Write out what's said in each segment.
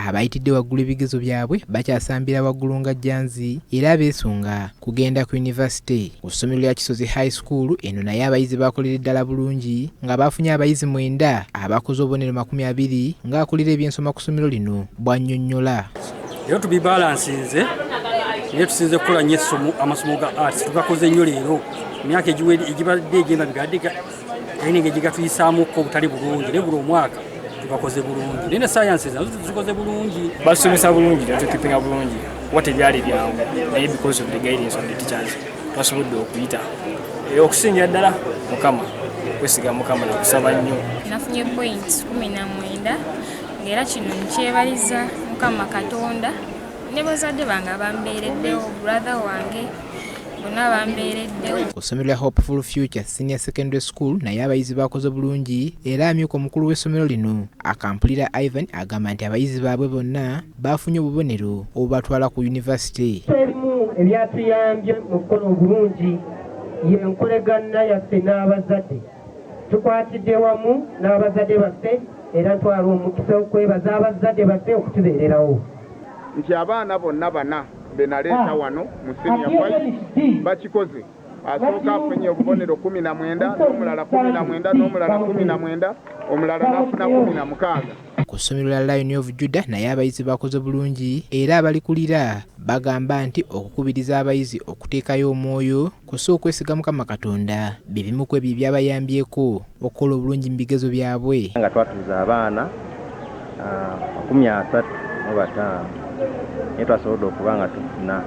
abayitidde waggulu ebigezo byabwe bakyasambira waggulu nga Jjanzi era Beesunga kugenda ku yunivasite. Ku ssomero lya Kisozi High School eno naye abayizi bakolera ddala bulungi nga bafunye abayizi 9 abakoze obubonero 20 ng'akulira ebyensoma ku ssomero lino bw'annyonnyola. Leero tubibalansinze era tusinze kukola nnyo amasomo ga arts tugakoze nnyo leero emyaka egibadde egenda bigaddika training egigatuyisaamuko obutali bulungi ne buli omwaka tugakoze bulungi naye ne sciences nazo tuzikoze bulungi basomesa bulungi tukipinga bulungi wate byali byangu naye because of the guidance of the teachers twasobodde okuyita okusingira ddala mukama kwesiga mukama nakusaba nnyo. Nafunye points 19 ng'era kino nkyebaliza mukama Katonda ne bazadde bange abambeereddewo brother wange bonna bambeereddewo. Ku ssomero lya Hopeful Future Senior Secondary School naye abayizi bakoze bulungi era amyuka omukulu w'essomero lino Akampulira Ivan agamba nti abayizi baabwe bonna bafunye obubonero obubatwala ku yunivasite. Erimu ebyatuyambye mu kukola obulungi y'enkolagana yaffe n'abazadde. Tukwatidde wamu n'abazadde baffe era twala omukisa okwebaza abazadde baffe okutubeererawo. Nti abaana bonna bana benaleeta wano mu senior 5 bakikoze. Asooka afunye obubonero 19 n'omulala 19 n'omulala 19 omulala n'afuna 16. Ku ssomero lya Lion of Judah naye abayizi bakoze bulungi era abalikulira bagamba nti okukubiriza abayizi okuteekayo omwoyo kusa okwesiga Mukama Katonda bibimu ku ebyo byabayambyeko okukola obulungi mu bigezo byabwe. Nga twatuuza abaana 35 naye twasobodde okuba nga tufuna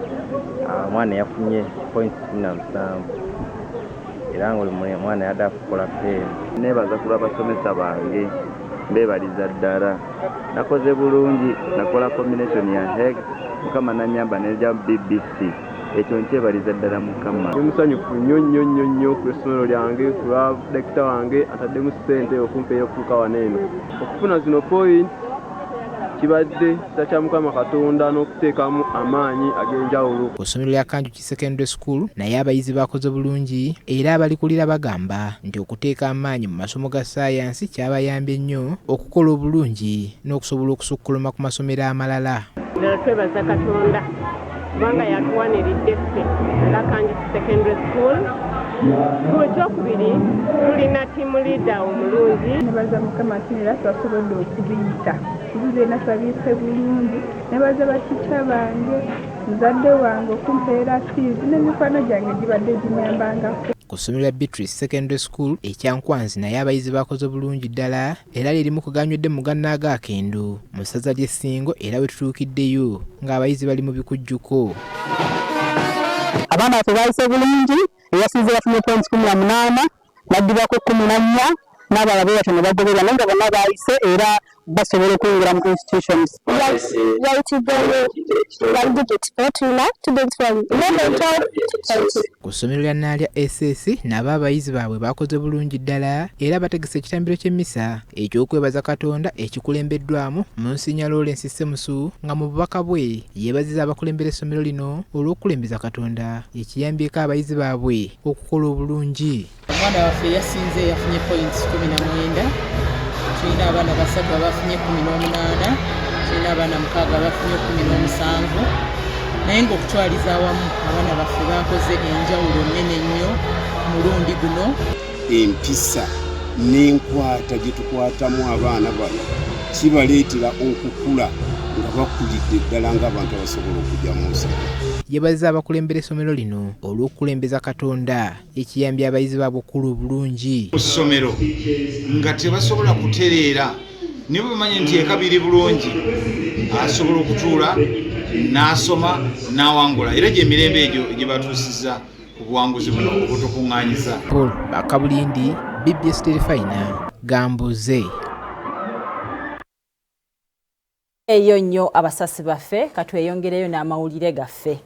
omwana yafunye points 17 era nga oli mwana yadde kukola feeri. Neebaza ku lw'abasomesa bange beebaliza ddala nakoze bulungi nakola combination ya HEG mukama nanyamba n'eja BBC ekyo nkyebaliza ddala mukama. Musanyufu nnyo ku essomero lyange ku lwa direkita wange ataddemu ssente okumpeeyo okutuuka wano eno okufuna zino point kibadde kya Mukama Katonda n'okuteekamu amaanyi ag'enjawulo. Ku ssomero lya Kanjuki Secondary School naye abayizi bakoze bulungi era abalikulira bagamba nti okuteeka amaanyi mu masomo ga saayansi kyabayambye nnyo okukola obulungi n'okusobola okusukkuluma ku masomero amalala. Twebaza Katonda kubanga yatuwaniridde ffe nga Kanjuki Secondary School. Ekyokubiri tulina team leader omulungi. Nebaza Mukama era twasobodde okubiyita tubize natwabiise bulungi. Nebaza bakica bange muzadde wange okumpeera fees n'emikwano gyange gibadde ginyambangako. Ku ssomero lya Beatrice Secondary School ekyankwanzi naye abayizi bakoze bulungi ddala era lirimu kuganywedde mu gannaaga akendo mu ssaza ly'e Ssingo era we tutuukiddeyo ng'abayizi bali mu bikujjuko. Abaana baffe baayise bulungi eyasinze bafunye points 18 naddibako 14 n'abalala batono bagoberera naye nga bonna baayise era basobola okuyingira mu institutions. Ku ssomero lya Naalya S.6 nabo abayizi baabwe bakoze bulungi ddala era bategese ekitambiro ky'emmisa eky'okwebaza Katonda ekikulembeddwamu Monsignor Lawrence Semusu nga mu bubaka bwe yeebaziza abakulembera essomero lino olw'okukulembeza Katonda ekiyambyeko abayizi baabwe okukola obulungi. Omwana waffe yasinze yafunye points 19. Tulina abaana 3 abafunye 18, tulina abaana 6 abafunye 17, naye ng'okutwaliza awamu abaana baffe bakoze enjawulo nnene nnyo mulundi guno. Empisa n'enkwata gye tukwatamu abaana bano kibaleetera okukula nga bakulidde ddala ng'abantu abasobola okujja mu nsi. Yeebaziza abakulembera essomero lino olw'okukulembeza Katonda ekiyambye abayizi baabwe okukola obulungi. Mu ssomero nga tebasobola kutereera nibo bamanyi nti ekabiri bulungi asobola okutuula n'asoma n'awangula era gy'emirembe egyo gye batuusizza ku buwanguzi buno obutukuŋŋaanyiza. Paul Bakabulindi, BBS Terefayina, Gambuuze. Eyo nnyo abasasi baffe katweyongereyo n'amawulire gaffe.